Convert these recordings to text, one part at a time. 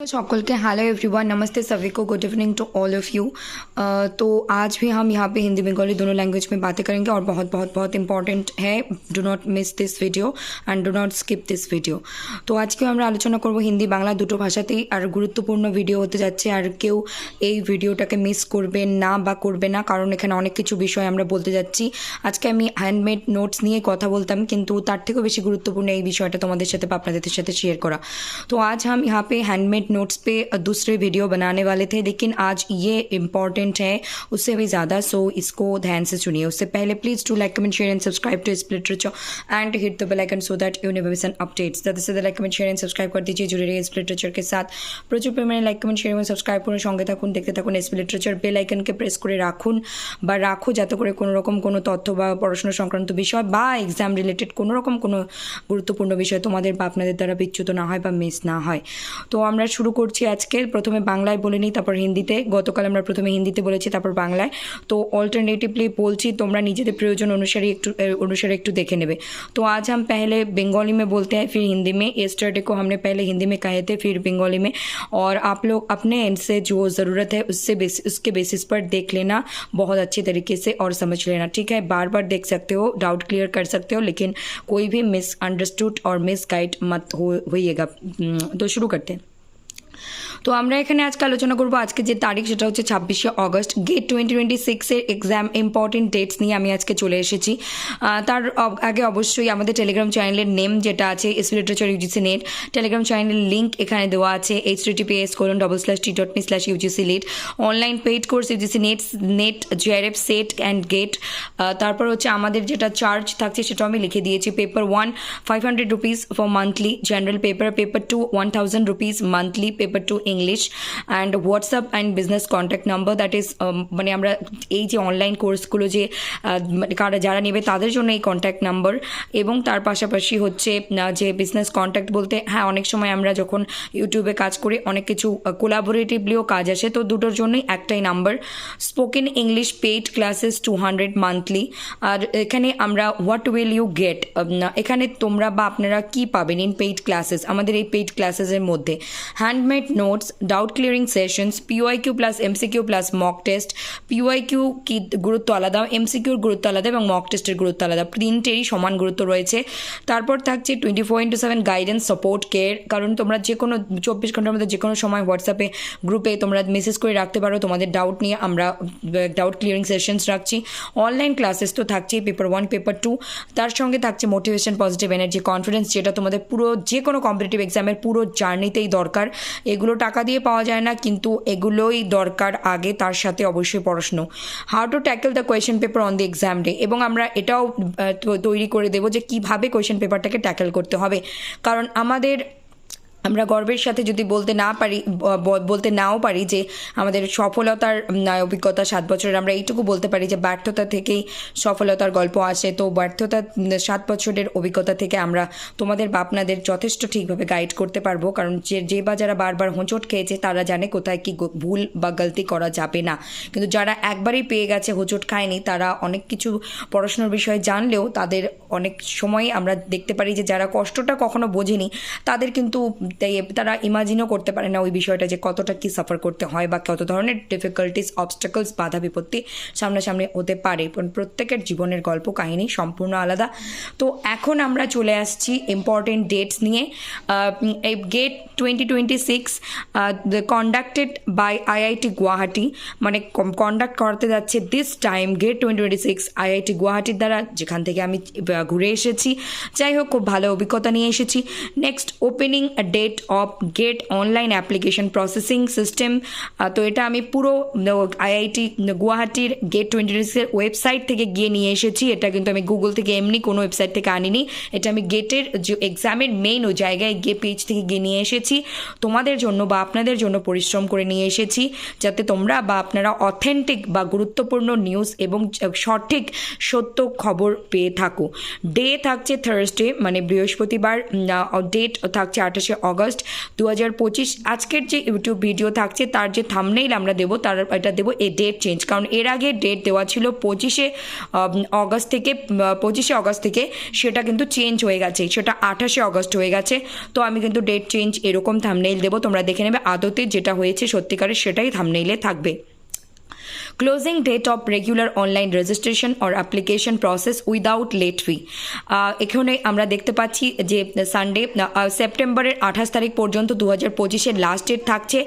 तो সকল के हेलो एवरीवन, नमस्ते सभी को, good evening to all of you. तो आज भी हम यहाँ पे हिंदी बंगाली दोनों लैंग्वेज में बातें करेंगे और बहुत बहुत बहुत इंपॉर्टेंट है। Do not miss this video and do not skip this video. তো আজকে আমরা আলোচনা করব হিন্দি বাংলা দুটো ভাষাতেই, আর গুরুত্বপূর্ণ ভিডিও হতে যাচ্ছে। আর কেউ এই ভিডিওটাকে মিস করবেন না বা করবে না, কারণ এখানে অনেক কিছু বিষয় আমরা বলতে যাচ্ছি। আজকে আমি হ্যান্ডমেড নোটস নিয়ে কথা বলতাম, কিন্তু তার থেকেও বেশি গুরুত্বপূর্ণ এই বিষয়টা তোমাদের সাথে বা আপনাদের সাথে শেয়ার করা। तो आज हम यहाँ पे हैंडमेड नोट्स पे दूसरे वीडियो बनाने वाले थे, लेकिन आज ये इम्पॉर्टेंट है उससे भी ज़्यादा, सो इसको ध्यान से सुनिए। उससे पहले please to like comment share and subscribe to split literature and hit the bell icon so that you never miss an updates. ज़्यादा से ज़्यादा like comment share and subscribe कर दीजिए, जुड़े रहिए स्प्लिट लिटरेचर के साथ। प्रचुर परिमाणे like comment share and subscribe করে সঙ্গে থাকুন, দেখতে থাকুন স্প্লিট লিটারেচার। বেল আইকনকে প্রেস করে রাখুন বা রাখো, যাতে করে কোনো রকম কোনো তথ্য বা পড়াশোনা সংক্রান্ত বিষয় বা এক্সাম রিলেটেড কোনো রকম কোনো গুরুত্বপূর্ণ বিষয় তোমাদের বা আপনাদের দ্বারা বিচ্যুত না হয় বা মিস না হয়। তো আমরা শুরু করছি আজকে। প্রথমে বাংলায় বলে নিই, তারপর হিন্দিতে। গতকাল আমরা প্রথমে হিন্দিতে বলেছি, তারপর বাংলায়। তো অল্টারनेटिवली বলছি, তোমরা নিজেদের প্রয়োজন অনুসারে একটু দেখে নেবে। तो आज हम पहले बंगाली में बोलते हैं, फिर हिंदी में। येस्टरडे को हमने पहले हिंदी में कहे थे, फिर बंगाली में। और आप लोग अपने एंड से जो ज़रूरत है उसके बेसिस पर देख लेना बहुत अच्छी तरीके से और समझ लेना, ठीक है। बार बार देख सकते हो, डाउट क्लियर कर सकते हो, लेकिन कोई भी मिसअंडरस्टूड और मिसगाइड मत होइएगा। तो शुरू करते हैं। তো আমরা এখানে আজকে আলোচনা করব আজকে যে তারিখ, সেটা হচ্ছে 26শে অগস্ট। গেট 2026-এর এক্সাম ইম্পর্টেন্ট ডেটস নিয়ে আমি আজকে চলে এসেছি। তার আগে অবশ্যই আমাদের টেলিগ্রাম চ্যানেলের নেম যেটা আছে split literature UGC NET, Telegram চ্যানেলের লিঙ্ক এখানে দেওয়া আছে https://t.me/UGC লেট। Online paid course UGC NET JRF SET and GATE. তারপর হচ্ছে আমাদের যেটা চার্জ থাকছে সেটা আমি লিখে দিয়েছি। Paper 1 500 rupees for monthly general paper, paper 2 1000 rupees monthly, paper 2 English, and WhatsApp and business contact number, that is মানে আমরা এই যে অনলাইন কোর্সগুলো যে যারা নেবে তাদের জন্য এই কন্ট্যাক্ট নাম্বার। এবং তার পাশাপাশি হচ্ছে যে বিজনেস কন্ট্যাক্ট বলতে, হ্যাঁ অনেক সময় আমরা যখন ইউটিউবে কাজ করি অনেক কিছু কোলাবোরেটিভলিও কাজ আসে, তো দুটোর জন্যই একটাই number. Spoken English paid classes 200 monthly. আর এখানে আমরা হোয়াট উইল ইউ গেট, এখানে তোমরা বা আপনারা কি পাবেন ইন পেইড ক্লাসেস, আমাদের এই পেইড ক্লাসেসের মধ্যে handmade notes, doubt clearing sessions, PYQ plus MCQ plus mock test. PYQ কি গুরুত্ব আলাদা, এমসিকিউর গুরুত্ব আলাদা এবং মক টেস্টের গুরুত্ব আলাদা, তিনটেরই সমান গুরুত্ব রয়েছে। তারপর থাকছে 24/7 গাইডেন্স সাপোর্ট কেয়ার, কারণ তোমরা যে কোনো 24 ঘন্টার মধ্যে যে কোনো সময় হোয়াটসঅ্যাপে গ্রুপে তোমরা মেসেজ করে রাখতে পারো তোমাদের ডাউট নিয়ে, আমরা ডাউট ক্লিয়ারিং সেশনস রাখছি। অনলাইন ক্লাসেস তো থাকছেই, পেপার 1 পেপার 2। তার সঙ্গে থাকছে মোটিভেশন, পজিটিভ এনার্জি, কনফিডেন্স, যেটা তোমাদের পুরো যে কোনো কম্পিটিটিভ এক্সামের পুরো জার্নিতেই দরকার। এগুলো টাকা দিয়ে পাওয়া যায় না, কিন্তু এগুলোই দরকার আগে, তার সাথে অবশ্যই পড়াশুনো। How to tackle the question paper on the exam day, এবং আমরা এটাও তৈরি করে দেবো যে কীভাবে কোয়েশ্চেন পেপারটাকে ট্যাকেল করতে হবে। কারণ আমরা গর্বের সাথে যদি বলতে নাও পারি যে আমাদের সফলতার অভিজ্ঞতা 7 বছরের, আমরা এইটুকু বলতে পারি যে ব্যর্থতা থেকেই সফলতার গল্প আসে। তো ব্যর্থতা 7 বছরের অভিজ্ঞতা থেকে আমরা তোমাদের বা আপনাদের যথেষ্ট ঠিকভাবে গাইড করতে পারবো, কারণ যে বা যারা বারবার হোঁচট খেয়েছে তারা জানে কোথায় কি ভুল বা গলতি করা যাবে না। কিন্তু যারা একবারই পেয়ে গেছে, হোঁচট খায়নি, তারা অনেক কিছু পড়াশোনার বিষয়ে জানলেও তাদের অনেক সময় আমরা দেখতে পারি যে যারা কষ্টটা কখনো বোঝেনি তাদের কিন্তু তারা ইমাজিনও করতে পারে না ওই বিষয়টা যে কতটা কি সাফার করতে হয় বা কত ধরনের ডিফিকাল্টিস, অবস্টাকলস, বাধা বিপত্তি সামনাসামনি হতে পারে। প্রত্যেকের জীবনের গল্প কাহিনী সম্পূর্ণ আলাদা। তো এখন আমরা চলে আসছি ইম্পর্টেন্ট ডেটস নিয়ে। এই GATE 2026 conducted by IIT Guwahati, মানে কন্ডাক্ট করতে যাচ্ছে দিস টাইম গেট 2026 আইআইটি গুয়াহাটির দ্বারা, যেখান থেকে আমি ঘুরে এসেছি। যাই হোক, খুব ভালো অভিজ্ঞতা নিয়ে এসেছি। Next, opening date of GATE online application processing system. তো এটা আমি পুরো আইআইটি গুয়াহাটির গেট 2026-এর ওয়েবসাইট থেকে গিয়ে নিয়ে এসেছি। এটা কিন্তু আমি গুগল থেকে এমনি কোনো ওয়েবসাইট থেকে আনিনি, এটা আমি গেটের যে এক্সামের মেইন ও জায়গায় গিয়ে পেজ থেকে গিয়ে নিয়ে এসেছি তোমাদের জন্য বা আপনাদের জন্য পরিশ্রম করে নিয়ে এসেছি, যাতে তোমরা বা আপনারা অথেন্টিক বা গুরুত্বপূর্ণ নিউজ এবং সঠিক সত্য খবর পেয়ে থাকো। ডে থাকছে থার্সডে মানে বৃহস্পতিবার, ডেট থাকছে 28শে অগস্ট 2025। আজকের যে ইউটিউব ভিডিও থাকছে তার যে থাম্বনেইল আমরা দেবো তার এটা দেবো এ ডেট চেঞ্জ, কারণ এর আগে ডেট দেওয়া ছিল 25শে অগস্ট থেকে সেটা কিন্তু চেঞ্জ হয়ে গেছে, সেটা 28শে অগস্ট হয়ে গেছে। তো আমি কিন্তু ডেট চেঞ্জ এরকম থাম্বনেইল দেবো, তোমরা দেখে নেবে আদতে যেটা হয়েছে সত্যিকারের সেটাই থাম্বনেইলে থাকবে। Closing date of regular online registration or application process without late fee. এখানে আমরা দেখতে পাচ্ছি যে সানডে সেপ্টেম্বরের 28 তারিখ পর্যন্ত 2025-এর লাস্ট ডেট থাকছে।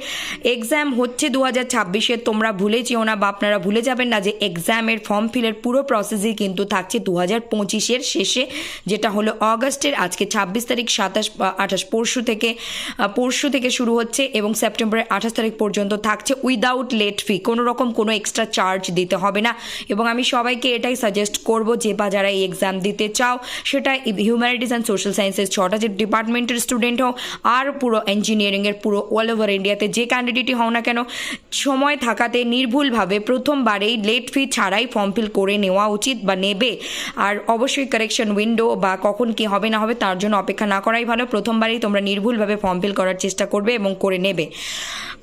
এক্সাম হচ্ছে 2026-এ, তোমরা ভুলে যেও না বা আপনারা ভুলে যাবেন না যে এক্সামের ফর্ম ফিলের পুরো প্রসেসই কিন্তু থাকছে 2025-এর শেষে, যেটা হলো অগস্টের আজকে 26 তারিখ 27-28 পরশু থেকে শুরু হচ্ছে এবং সেপ্টেম্বরের 28 তারিখ পর্যন্ত থাকছে উইদাউট লেট ফি, কোনো রকম কোনো এক্সট্রা চার্জ দিতে হবে না। এবং আমি সবাইকে এটাই সাজেস্ট করব যে বা যারা এই এক্সাম দিতে চাও, সেটা হিউম্যানিটিস অ্যান্ড সোশ্যাল সায়েন্সেস 6টা যে ডিপার্টমেন্টের স্টুডেন্ট হও আর পুরো ইঞ্জিনিয়ারিংয়ের পুরো অল ওভার ইন্ডিয়াতে যে ক্যান্ডিডেটই হও না কেন, সময় থাকাতে নির্ভুলভাবে প্রথমবারেই লেট ফি ছাড়াই ফর্ম ফিল করে নেওয়া উচিত বা নেবে। আর অবশ্যই কারেকশন উইন্ডো বা কখন কি হবে না হবে তার জন্য অপেক্ষা না করাই ভালো, প্রথমবারেই তোমরা নির্ভুলভাবে ফর্ম ফিল করার চেষ্টা করবে এবং করে নেবে।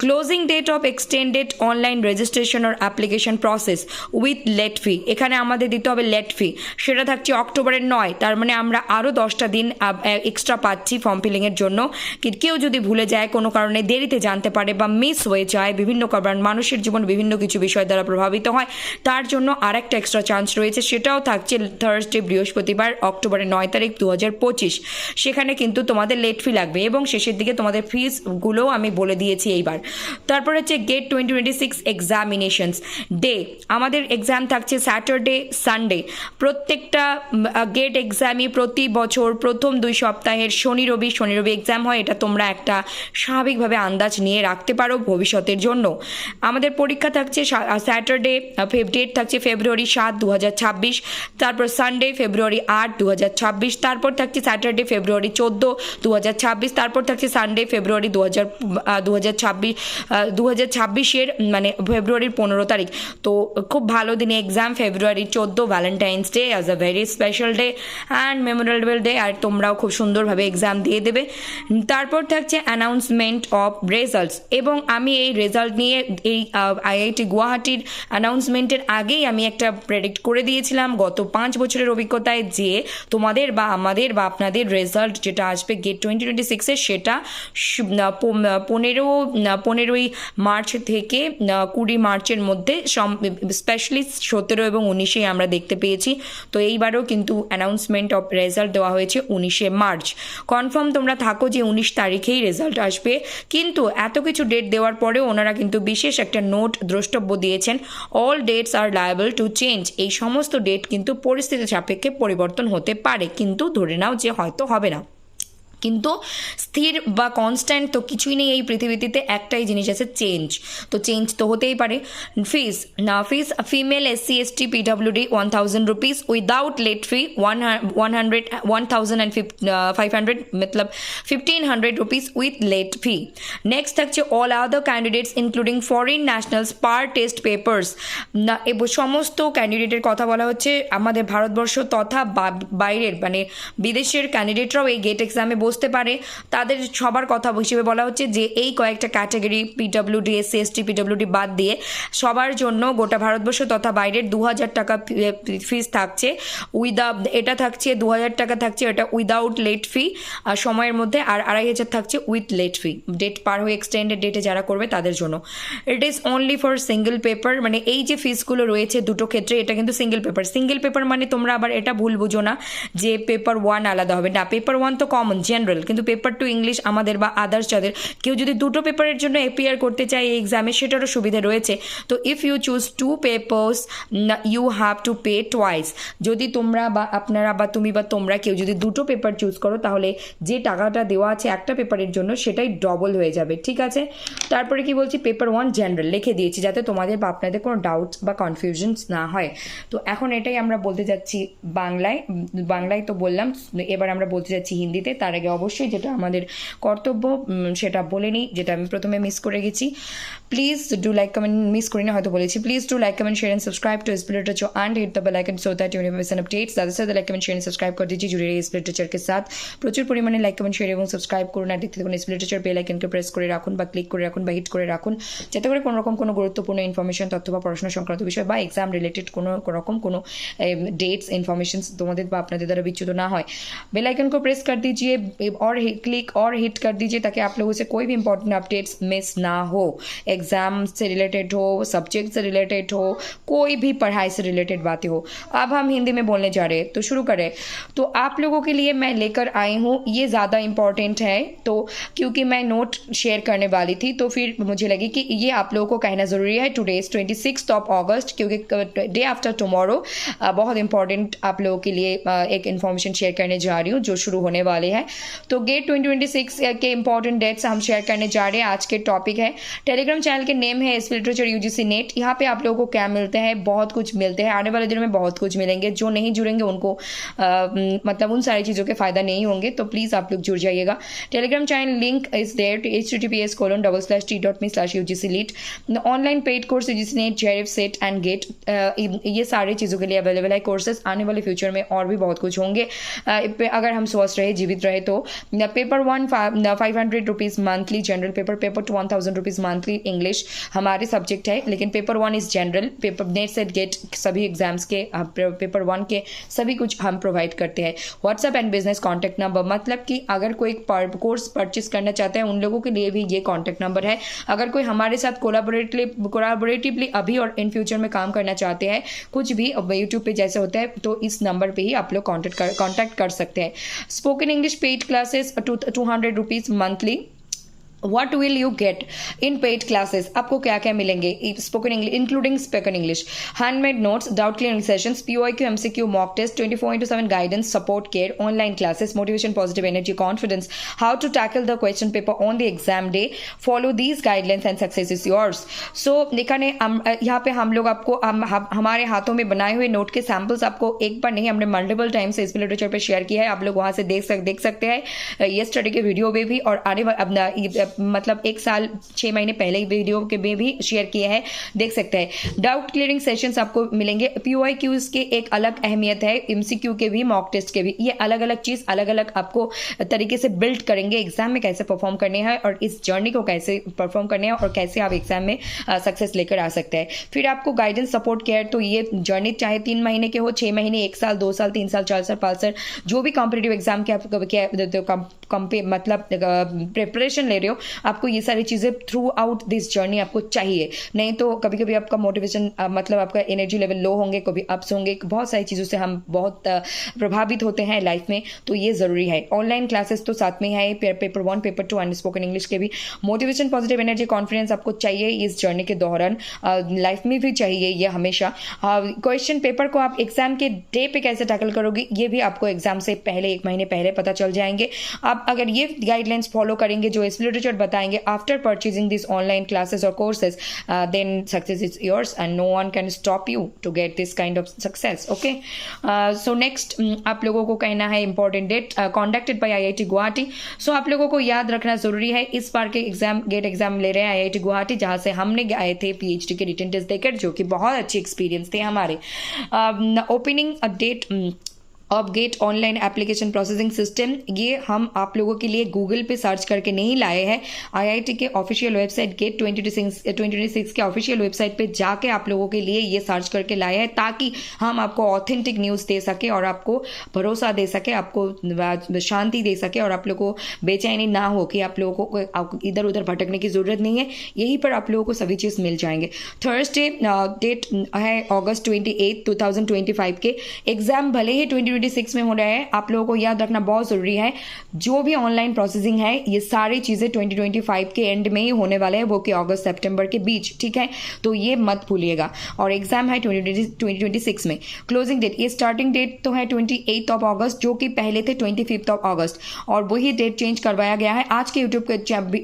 Closing date of extended online registration or application process with late fee, এখানে আমাদের দিতে হবে লেট ফি, সেটা থাকছে অক্টোবরের 9, তার মানে আমরা আরও 10টা দিন এক্সট্রা পাচ্ছি ফর্ম ফিলিংয়ের জন্য। কেউ যদি ভুলে যায়, কোনো কারণে দেরিতে জানতে পারে বা মিস হয়ে যায়, বিভিন্ন কারণ মানুষের জীবন বিভিন্ন কিছু বিষয় দ্বারা প্রভাবিত হয়, তার জন্য আরেকটা এক্সট্রা চান্স রয়েছে, সেটাও থাকছে থার্সডে বৃহস্পতিবার অক্টোবরের 9 তারিখ 2025। সেখানে কিন্তু তোমাদের লেট ফি লাগবে এবং শেষের দিকে তোমাদের ফিসগুলোও আমি বলে দিয়েছি এইবার। তারপর হচ্ছে গেট 2026 এক্সামিনেশনস ডে, আমাদের এক্সাম থাকছে স্যাটারডে সানডে। প্রত্যেকটা গেট এক্সামই প্রতি বছর প্রথম 2 সপ্তাহের শনি রবি এক্সাম হয়, এটা তোমরা একটা স্বাভাবিকভাবে আন্দাজ নিয়ে রাখতে পারো ভবিষ্যতের জন্য। আমাদের পরীক্ষা থাকছে স্যাটারডে, ডেট থাকছে ফেব্রুয়ারি 7, 2026, তারপর সানডে ফেব্রুয়ারি 8, 2026, তারপর থাকছে স্যাটারডে ফেব্রুয়ারি 14, 2026, তারপর থাকছে সানডে ফেব্রুয়ারি 2026-এর মানে ফেব্রুয়ারির 15 তারিখ। তো খুব ভালো দিনে exam, February 14 Valentine's day as a very special day and memorable day, আর তোমরাও খুব সুন্দরভাবে এক্সাম দিয়ে দেবে। তারপর থাকছে অ্যানাউন্সমেন্ট অফ রেজাল্টস, এবং আমি এই রেজাল্ট নিয়ে এই আইআইটি গুয়াহাটির অ্যানাউন্সমেন্টের আগেই আমি একটা প্রেডিক্ট করে দিয়েছিলাম গত 5 বছরের অভিজ্ঞতায় যে তোমাদের বা আমাদের বা আপনাদের রেজাল্ট যেটা আসবে গেট 2026-এর সেটা 15ই মার্চ থেকে 20 মার্চের মধ্যে স্পেশালি 17 এবং 19-এ আমরা দেখতে পেয়েছি। তো এইবারও কিন্তু অ্যানাউন্সমেন্ট অফ রেজাল্ট দেওয়া হয়েছে 19শে মার্চ। কনফার্ম তোমরা থাকো যে 19 তারিখেই রেজাল্ট আসবে, কিন্তু এত কিছু ডেট দেওয়ার পরেও ওনারা কিন্তু বিশেষ একটা নোট দ্রষ্টব্য দিয়েছেন, all dates are liable to change, এই সমস্ত ডেট কিন্তু পরিস্থিতি সাপেক্ষে পরিবর্তন হতে পারে, কিন্তু ধরে নাও যে হয়তো হবে না। কিন্তু স্থির বা কনস্ট্যান্ট তো কিছুই নেই এই পৃথিবীতে, একটাই জিনিস আছে চেঞ্জ, তো চেঞ্জ তো হতেই পারে। Fees female SC ST PWD 1000 rupees without late fee 1500 मतलब 1500 rupees with late fee. Next থাকছে all other candidates including foreign nationals per test papers, সমস্ত ক্যান্ডিডেটের কথা বলা হচ্ছে, আমাদের ভারতবর্ষ তথা বাইরের মানে বিদেশের ক্যান্ডিডেটরাও এই গেট এক্সামে বসতে পারে, তাদের সবার কথা হিসেবে বলা হচ্ছে যে এই কয়েকটা category PWD SC ST PWD বাদ দিয়ে সবার জন্য গোটা ভারতবর্ষ তথা বাইরের 2000 টাকা ফিস থাকছে, এটা থাকছে 2000 টাকা থাকছে এটা উইদাউট লেট ফি সময়ের মধ্যে, আর 2500 থাকছে উইথ লেট ফি, ডেট পার হয়ে এক্সটেন্ডেড ডেটে যারা করবে তাদের জন্য। It is only for single paper, মানে এই যে ফিসগুলো রয়েছে দুটো ক্ষেত্রে এটা কিন্তু সিঙ্গেল পেপার মানে তোমরা আবার এটা ভুল বুঝো না যে পেপার 1 আলাদা হবে না, পেপার 1 তো কমন জেনারেল, কিন্তু পেপার 2 ইংলিশ আমাদের বা আদার্স যাদের কেউ যদি দুটো পেপারের জন্য অ্যাপিয়ার করতে চায় এই এক্সামে সেটারও সুবিধা রয়েছে। তো if you choose 2 papers you have to pay twice, যদি তোমরা বা আপনারা বা তুমি বা তোমরা কেউ যদি দুটো পেপার চুজ করো তাহলে যে টাকাটা দেওয়া আছে একটা পেপারের জন্য সেটাই ডবল হয়ে যাবে, ঠিক আছে। তারপরে কি বলছি, পেপার 1 জেনারেল লিখে দিয়েছি যাতে তোমাদের বা আপনাদের কোনো ডাউটস বা কনফিউশনস না হয়। তো এখন এটাই আমরা বলতে যাচ্ছি বাংলায় তো বললাম, এবার আমরা বলতে যাচ্ছি হিন্দিতে, তার আগে আগে অবশ্যই যেটা আমাদের কর্তব্য সেটা বলে নিই, যেটা আমি প্রথমে মিস করে গেছি। Please do like comment, miss করি না হয়তো বলেছি, please do like comment share and subscribe to Spirit Literature and hit the bell icon so that you never miss an updates. ज़्यादा से ज़्यादा like comment share and subscribe कर दीजिए, जुड़े रहिए स्पिरिट लिटरेचर के साथ। প্রচুর পরিমাণে লাইক কমেন্ট শেয়ার এবং সাবস্ক্রাইব করুন আর দেখতে থাকুন স্পিরিট লিটারেচার বেল আইকনকে প্রেস করে রাখুন বা ক্লিক করে রাখুন বা হিট করে রাখুন, যাতে করে কোনো রকম কোনো গুরুত্বপূর্ণ ইনফরমেশন, তথ্য বা পড়াশোনা সংক্রান্ত বিষয় বা এক্সাম রিলেটেড কোনো রকম কোনো डेट्स इन्फॉर्मेशन তোমাদের বা আপনাদের দ্বারা বিচ্যুত না হয়। बेल आइकन को प्रेस कर दीजिए और क्लिक और हिट कर दीजिए ताकि आप लोगों से कोई भी इंपॉर्टेंट अपडेट्स मिस ना हो, एग्जाम से रिलेटेड हो, सब्जेक्ट से रिलेटेड हो, कोई भी पढ़ाई से रिलेटेड बातें हो। अब हम हिंदी में बोलने जा रहे हैं तो शुरू करें। तो आप लोगों के लिए मैं लेकर आई हूँ, ये ज़्यादा इम्पॉर्टेंट है तो क्योंकि मैं नोट शेयर करने वाली थी तो फिर मुझे लगी कि ये आप लोगों को कहना ज़रूरी है। टुडे इज़ 26 अगस्त, क्योंकि डे आफ्टर टुमारो बहुत इंपॉर्टेंट आप लोगों के लिए एक इन्फॉर्मेशन शेयर करने जा रही हूँ जो शुरू होने वाले हैं। तो गेट 2026 के इंपॉर्टेंट डेट्स हम शेयर करने जा रहे हैं। आज के टॉपिक है, टेलीग्राम चैनल के नेम है स्पिरिट लिटरेचर यूजीसी नेट। यहाँ पे आप लोगों को क्या मिलते हैं, बहुत कुछ मिलते हैं, आने वाले दिनों में बहुत कुछ मिलेंगे। जो नहीं जुड़ेंगे उनको मतलब उन सारी चीज़ों के फ़ायदा नहीं होंगे, तो प्लीज़ आप लोग जुड़ जाइएगा। Telegram channel link is there to https://t.me/ugcleet। Online paid course UGC NET, JRF, SET and GATE, ये सारी चीज़ों के लिए अवेलेबल है कोर्सेज। आने वाले फ्यूचर में और भी बहुत कुछ होंगे अगर हम स्वस्थ रहे, जीवित रहे तो। Paper 1 500 rupees monthly general paper, paper 2 1000 rupees monthly English हमारे सब्जेक्ट है, लेकिन paper 1 is general paper. NET SET GATE सभी एग्जाम्स के पेपर 1 के सभी कुछ हम प्रोवाइड करते हैं। WhatsApp and business contact number, मतलब कि अगर कोई कोर्स परचेस करना चाहते हैं उन लोगों के लिए भी ये कॉन्टैक्ट नंबर है। अगर कोई हमारे साथ कोलाबोरेटिवली अभी और इन फ्यूचर में काम करना चाहते हैं, कुछ भी यूट्यूब पे जैसे होता है, तो इस नंबर पे ही आप लोग कॉन्टैक्ट कर सकते हैं। Spoken English paid classes 200 rupees monthly. What will you get in paid classes? आपको क्या क्या मिलेंगे spoken English including spoken English, handmade notes, doubt clearing sessions, PYQ MCQ mock test, 24/7 guidance, support care, online classes, motivation, positive energy, confidence, how to tackle the question paper on the exam day, follow these guidelines and success is yours. So देखा यहाँ पे हम लोग आपको हमारे हाथों में बनाए हुए नोट के सैम्पल्स आपको एक बार नहीं, हमने मल्टीपल टाइम से स्पिरिट लिटरेचर पर शेयर किया है। आप लोग वहाँ से देख सकते हैं ये स्टडी के वीडियो में भी, और आने मतलब 1 साल 6 महीने पहले वीडियो के में भी शेयर किए हैं, देख सकते हैं। डाउट क्लियरिंग सेशंस आपको मिलेंगे। PYQs के एक अलग अहमियत है, MCQ के भी, मॉक टेस्ट के भी। ये अलग अलग चीज़ अलग अलग आपको तरीके से बिल्ड करेंगे एग्जाम में कैसे परफॉर्म करने हैं और इस जर्नी को कैसे परफॉर्म करने हैं और कैसे आप एग्जाम में सक्सेस लेकर आ सकते हैं। फिर आपको गाइडेंस, सपोर्ट केयर, तो ये जर्नी चाहे 3 महीने के हो, 6 महीने, 1 साल, 2 साल, 3 साल, 4 साल, 5 साल, जो भी कॉम्पिटिटिव एग्जाम के आप मतलब प्रिपरेशन ले रहे हो, आपको ये सारी चीज़ें थ्रू आउट दिस जर्नी आपको चाहिए। नहीं तो कभी कभी आपका मोटिवेशन मतलब आपका एनर्जी लेवल लो होंगे, कभी अप्स होंगे, बहुत सारी चीज़ों से हम बहुत प्रभावित होते हैं लाइफ में, तो ये ज़रूरी है। ऑनलाइन क्लासेस तो साथ में है, paper 1, paper 2 and spoken English के भी। मोटिवेशन, पॉजिटिव एनर्जी, कॉन्फिडेंस आपको चाहिए इस जर्नी के दौरान, लाइफ में भी चाहिए ये हमेशा। क्वेश्चन पेपर को आप एग्जाम के डे पे कैसे टैकल करोगे, ये भी आपको एग्जाम से पहले 1 महीने पहले पता चल जाएंगे। आप अगर ये गाइडलाइंस फॉलो करेंगे जो स्पिरिट लिटरेचर बताएंगे after purchasing this online classes और courses, then success is yours and no one can stop you to get this kind of success. Okay, so next आप लोगों को कहना है important date conducted by IIT Guwahati. So आप लोगों को याद रखना जरूरी है, इस बार के एग्जाम गेट एग्जाम ले रहे हैं IIT गुवाहाटी, जहाँ से हमने आए थे PhD के रिटन टेस्ट देकर, जो कि बहुत अच्छे एक्सपीरियंस थे हमारे। Opening date of GATE online application processing system, ये हम आप लोगों के लिए गूगल पे सर्च करके नहीं लाए हैं। IIT के ऑफिशियल वेबसाइट गेट 2026 के ऑफिशियल वेबसाइट पे जाके आप लोगों के लिए ये सर्च करके लाए हैं, ताकि हम आपको ऑथेंटिक न्यूज़ दे सके और आपको भरोसा दे सके, आपको शांति दे सके और आप लोगों को बेचैनी ना हो कि आप लोगों को इधर उधर भटकने की ज़रूरत नहीं है। यहीं पर आप लोगों को सभी चीज़ मिल जाएंगे। थर्सडे डेट है August 28, 2025 के। एग्जाम भले ही 2026 में हो रहा है, आप लोगों को याद रखना बहुत ज़रूरी है, जो भी ऑनलाइन प्रोसेसिंग है ये सारी चीज़ें 2025 के एंड में ही होने वाले हैं, वो कि अगस्त सितंबर के बीच, ठीक है, तो ये मत भूलिएगा। और एग्जाम है 2026 में। क्लोजिंग डेट, ये स्टार्टिंग डेट तो है 28 अगस्त, जो कि पहले थे 25 अगस्त, और वही डेट चेंज करवाया गया है। आज के यूट्यूब के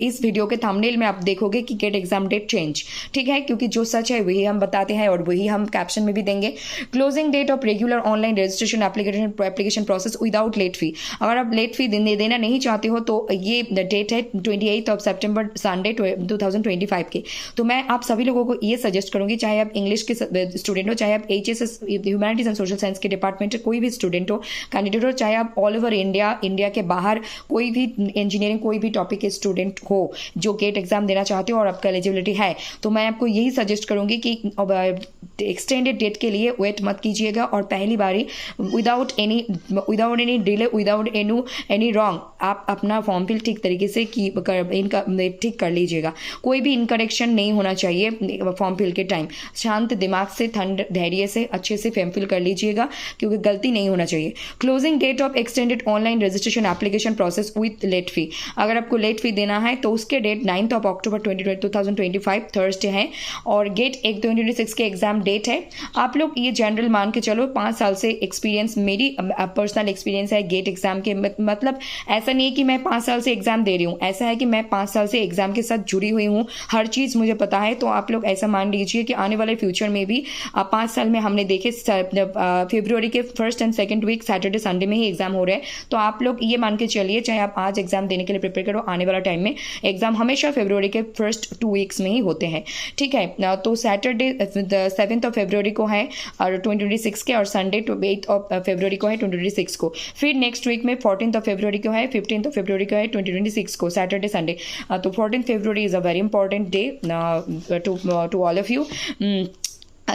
इस वीडियो के थंबनेल में आप देखोगे कि गेट एग्जाम डेट चेंज, ठीक है, क्योंकि जो सच है वही हम बताते हैं और वही हम कैप्शन में भी देंगे। Closing date of regular online registration application application process without late fee. अगर आप लेट फी देना नहीं चाहते हो तो ये डेट है 28 सितंबर संडे 2025 के। तो मैं आप सभी लोगों को ये सजेस्ट करूंगी, चाहे आप इंग्लिश के स्टूडेंट हो, चाहे आप HSS humanities and social science के डिपार्टमेंट कोई भी स्टूडेंट हो, कैंडिडेट हो, चाहे आप ऑल ओवर इंडिया के बाहर कोई भी इंजीनियरिंग कोई भी टॉपिक के स्टूडेंट हो जो गेट एग्जाम देना चाहते हो और आपका एलिजिबिलिटी है, तो मैं आपको यही सजेस्ट करूंगी कि एक्सटेंडेड डेट के लिए वेट मत कीजिएगा और पहली बारी without any delay, without any wrong आप अपना फॉर्म फिल ठीक तरीके से ठीक कर लीजिएगा। कोई भी इनकरेक्शन नहीं होना चाहिए फॉर्म फिल के टाइम। शांत दिमाग से, ठंड धैर्य से अच्छे से फॉर्म फिल कर लीजिएगा क्योंकि गलती नहीं होना चाहिए। Closing date of extended online registration application process with late fee. अगर आपको लेट फी देना है तो उसके डेट 9 अक्टूबर 2025 थर्सडे है और गेट 2026 के एग्जाम डेट है। आप लोग ये जनरल मान के चलो, 5 साल से एक्सपीरियंस, मेरी पर्सनल एक्सपीरियंस है गेट एग्जाम के। मतलब ऐसा नहीं है कि मैं 5 साल से एग्जाम दे रही हूँ, ऐसा है कि मैं 5 साल से एग्जाम के साथ जुड़ी हुई हूँ, हर चीज़ मुझे पता है। तो आप लोग ऐसा मान लीजिए कि आने वाले फ्यूचर में भी 5 साल में हमने देखे फरवरी के first and second week Saturday Sunday में ही एग्जाम हो रहे हैं। तो आप लोग ये मान के चलिए, चाहे आप आज एग्जाम देने के लिए प्रिपेयर करो, आने वाला टाइम में एग्जाम हमेशा फरवरी के फर्स्ट 2 वीक्स में ही होते हैं, ठीक है। तो सैटरडे 7 फरवरी को है और 2026 के, और संडे 8 फरवरी को है 2026 को। फिर नेक्स्ट वीक में 14 फरवरी को है, 15 फरवरी को है 2026 को, सैटरडे संडे। तो 14 February is a very important day to all of you.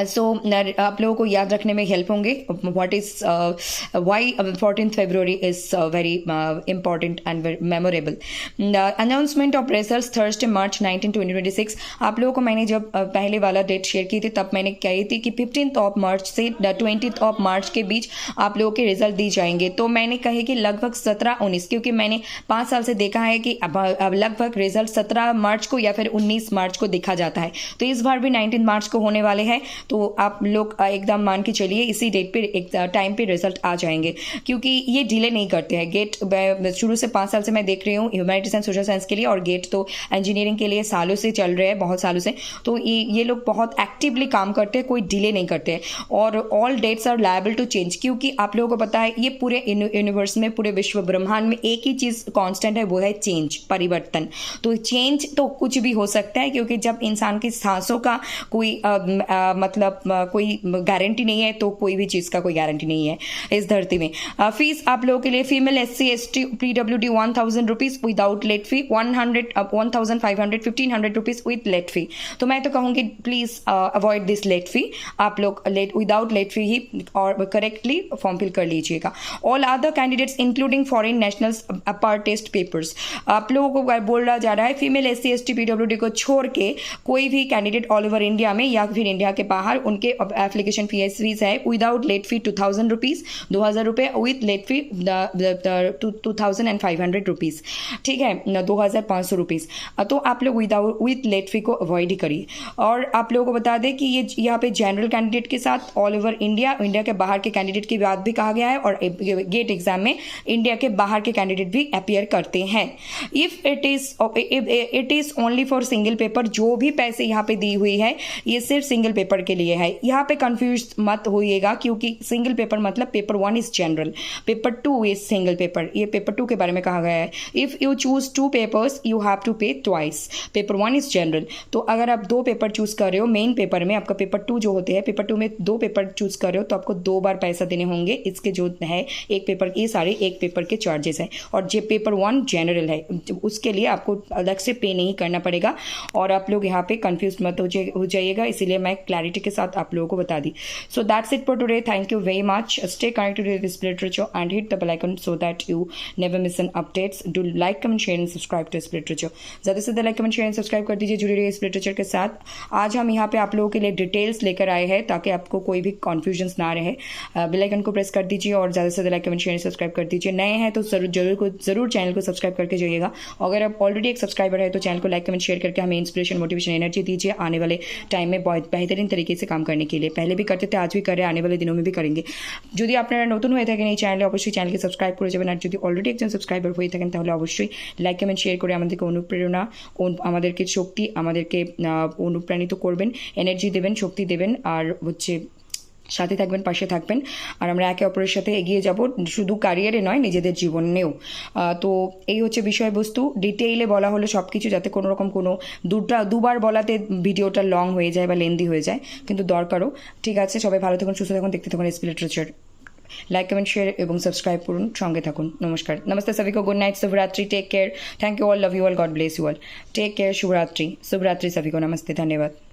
So आप लोगों को याद रखने में हेल्प होंगे what is why 14 February is very important and memorable. Announcement of results Thursday March 19, 2026। आप लोगों को मैंने जब पहले वाला डेट शेयर की थी तब मैंने कही थी कि 15 मार्च से 20 मार्च के बीच आप लोगों के रिजल्ट दी जाएंगे। तो मैंने कहे कि लगभग 17-19, क्योंकि मैंने 5 साल से देखा है कि अब लगभग रिजल्ट 17 मार्च को या फिर 19 मार्च को देखा जाता है। तो इस बार भी 19 मार्च को होने वाले हैं। तो आप लोग एकदम मान के चलिए इसी डेट पे एक टाइम पे रिजल्ट आ जाएंगे, क्योंकि ये डिले नहीं करते हैं। गेट शुरू से 5 साल से मैं देख रही हूँ ह्यूमैनिटीज एंड सोशल साइंस के लिए, और गेट तो इंजीनियरिंग के लिए सालों से चल रहे हैं, बहुत सालों से। तो ये लोग बहुत एक्टिवली काम करते हैं, कोई डिले नहीं करते हैं। और all dates are liable to change, क्योंकि आप लोगों को पता है ये पूरे यूनिवर्स में, पूरे विश्व ब्रह्मांड में एक ही चीज़ कॉन्स्टेंट है, वो है चेंज, परिवर्तन। तो चेंज तो कुछ भी हो सकता है, क्योंकि जब इंसान की सांसों का कोई मतलब कोई गारंटी नहीं है, तो कोई भी चीज़ का कोई गारंटी नहीं है इस धरती में। फीस आप लोगों के लिए female SC ST PWD 1000 rupees without late fee, 1500 1500 rupees with late fee. तो मैं तो कहूँगी please avoid this late fee. आप लोग विदाउट लेट फी ही और करेक्टली फॉर्म फिल कर लीजिएगा। All other candidates including foreign nationals अपार टेस्ट पेपर्स, आप लोगों को बोला जा रहा है फीमेल SC ST PWD को छोड़ के कोई भी कैंडिडेट ऑल ओवर इंडिया में या फिर इंडिया के बाहर, उनके एप्लीकेशन फीस है विदाउट लेट फी 2000 रुपीज़, 2000 रुपये, विथ लेट फी 2500 रुपीज़, ठीक है, 2500 रुपीज़। तो आप लोग विथ लेट फी को अवॉइड ही करिए। और आप लोगों को बता दें कि ये यहाँ पे जनरल कैंडिडेट के साथ ऑल ओवर इंडिया के बाहर के कैंडिडेट की बात भी कहा गया है, और गेट एग्जाम में इंडिया के बाहर के कैंडिडेट भी अपीयर करते हैं। If it is only for single paper, जो भी पैसे यहाँ पे दी हुई है ये सिर्फ सिंगल पेपर के लिए है। यहाँ पे कंफ्यूज मत होइएगा, क्योंकि सिंगल पेपर मतलब paper 1 is general, paper 2 is single paper. ये पेपर 2 के बारे में कहा गया है। If you choose 2 papers you have to pay twice. Paper 1 is general, तो अगर आप 2 पेपर चूज कर रहे हो मेन पेपर में, आपका पेपर 2 जो होते हैं, पेपर 2 में 2 पेपर चूज कर रहे हो तो आपको 2 बार पैसा देने होंगे। इसके जो है एक पेपर, ये सारे एक पेपर के चार्जेस हैं। और जो पेपर 1 जनरल है उसके लिए आपको अलग से पे नहीं करना पड़ेगा। और आप लोग यहाँ पे कंफ्यूज मत हो जाइएगा, इसीलिए मैं क्लैरिटी के साथ आप लोगों को बता दी। So that's it for today. Thank you very much. Stay connected with this literature and hit the bell icon so that you never miss an updates. Do like, comment, share and subscribe to this literature. ज़्यादा से ज़्यादा like, comment, share and subscribe कर दीजिए, जुड़े रहिए इस literature के साथ। आज हम यहाँ पे आप लोगों के लिए डिटेल्स लेकर आए हैं ताकि आपको कोई भी कन्फ्यूजन ना रहे। बेल आइकन को प्रेस कर दीजिए और ज़्यादा से ज़्यादा like, comment, share and subscribe कर दीजिए। नए हैं तो जरूर चैनल को सब्सक्राइब करके जाइएगा। अगर आप ऑलरेडी एक सब्सक्राइबर है तो चैनल को लाइक, कमेंट, शेयर करके हमें इंस्पिरेशन, मोटिवेशन, एनर्जी दीजिए आने वाले टाइम में बहुत बेहतरीन तरीके से काम करने के लिए। पहले भी करते थे, आज भी कर रहे हैं, आने वाले दिनों में भी करेंगे। যদি আপনারা নতুন হয়ে থাকেন এই চ্যানেলে অবশ্যই চ্যানেলকে সাবস্ক্রাইব করে যাবেন, আর যদি অলরেডি একজন সাবস্ক্রাইবার হয়ে থাকেন তাহলে অবশ্যই লাইক, কমেন্ট, শেয়ার করে আমাদেরকে অনুপ্রেরণা, আমাদেরকে শক্তি, আমাদেরকে অনুপ্রাণিত করবেন, এনার্জি দেবেন, শক্তি দেবেন। আর হচ্ছে সাথে থাকবেন, পাশে থাকবেন, আর আমরা একে অপরের সাথে এগিয়ে যাব, শুধু ক্যারিয়ারে নয়, নিজেদের জীবনেও। তো এই হচ্ছে বিষয়বস্তু, ডিটেইলে বলা হলো সব কিছু, যাতে কোনো রকম কোনো দুবার বলাতে ভিডিওটা লং হয়ে যায় বা লেন্দি হয়ে যায়, কিন্তু দরকারও। ঠিক আছে, সবাই ভালো থাকুন, সুস্থ থাকুন, দেখতে থাকুন SP literature. Like, comment, share এবং সাবস্ক্রাইব করুন, সঙ্গে থাকুন। নমস্কার, নমস্তে সभी को, गुड नाइट, शुभरात्रि, take care, thank you all, love you all, God bless you all, take care, शुभरात्रि, शुभरात्रि सभी को, नमस्ते, धन्यवाद।